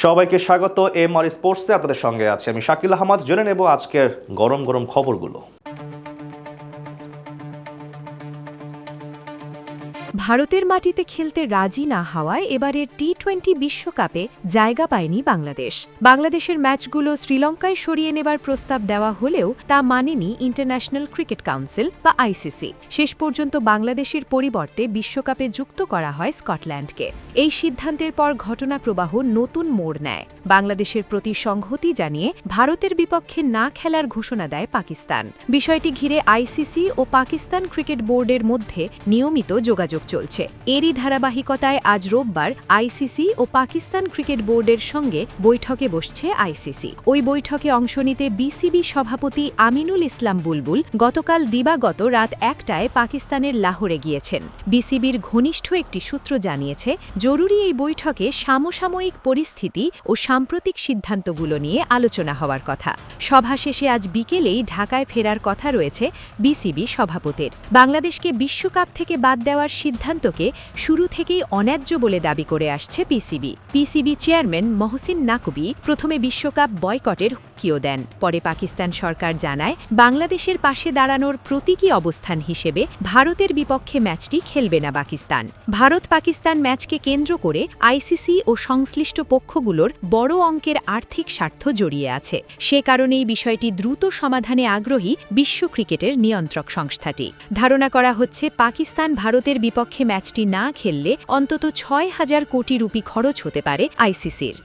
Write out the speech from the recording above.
সবাইকে স্বাগত এমআর স্পোর্টসে। আপনাদের সঙ্গে আছি আমি শাকিল আহমদ। জেনে নেব আজকের গরম গরম খবরগুলো। ভারতের মাটিতে খেলতে রাজি না হওয়ায় এবারের টি-20 বিশ্বকাপে জায়গা পায়নি বাংলাদেশ। বাংলাদেশের ম্যাচগুলো শ্রীলঙ্কায় সরিয়ে নেবার প্রস্তাব দেওয়া হলেও তা মানেনি ইন্টারন্যাশনাল ক্রিকেট কাউন্সিল বা আইসিসি। শেষ পর্যন্ত বাংলাদেশের পরিবর্তে বিশ্বকাপে যুক্ত করা হয় স্কটল্যান্ডকে। এই সিদ্ধান্তের পর ঘটনাপ্রবাহ নতুন মোড় নেয়। বাংলাদেশের প্রতি সংহতি জানিয়ে ভারতের বিপক্ষে না খেলার ঘোষণা দেয় পাকিস্তান। বিষয়টি ঘিরে আইসিসি ও পাকিস্তান ক্রিকেট বোর্ডের মধ্যে নিয়মিত যোগাযোগ চলছে। এরই ধারাবাহিকতায় আজ রোববার আইসিসি ও পাকিস্তান ক্রিকেট বোর্ডের সঙ্গে বৈঠকে বসছে আইসিসি। ওই বৈঠকে অংশ নিতে বিসিবি সভাপতি আমিনুল ইসলাম বুলবুল গতকাল দিবাগত রাত 1টায় পাকিস্তানের লাহোরে গিয়েছেন। বিসিবির ঘনিষ্ঠ একটি সূত্র জানিয়েছে, জরুরি এই বৈঠকে সমসাময়িক পরিস্থিতি ও সাম্প্রতিক সিদ্ধান্তগুলো নিয়ে আলোচনা হওয়ার কথা। সভা শেষে আজ বিকেলেই ঢাকায় ফেরার কথা রয়েছে বিসিবি সভাপতির। বাংলাদেশকে বিশ্বকাপ থেকে বাদ দেওয়ার সিদ্ধান্তকে শুরু থেকেই অন্যায্য বলে দাবি করে আসছে পিসিবি চেয়ারম্যান মহসিন নাকবি প্রথমে বিশ্বকাপ বয়কটের হুমকিও দেন। পরে পাকিস্তান সরকার জানায়, বাংলাদেশের পাশে দাঁড়ানোর প্রতীকী অবস্থান হিসেবে ভারতের বিপক্ষে ম্যাচটি খেলবে না পাকিস্তান। ভারত পাকিস্তান ম্যাচকে কেন্দ্র করে আইসিসি ও সংশ্লিষ্ট পক্ষগুলোর বড় অঙ্কের আর্থিক স্বার্থ জড়িয়ে আছে। সে কারণেই বিষয়টি দ্রুত সমাধানে আগ্রহী বিশ্ব ক্রিকেটের নিয়ন্ত্রক সংস্থাটি। ধারণা করা হচ্ছে, পাকিস্তান ভারতের বিপক্ষে ম্যাচটি না খেললে অন্তত ৬,০০০ কোটি রুপি খরচ হতে পারে আইসিসির।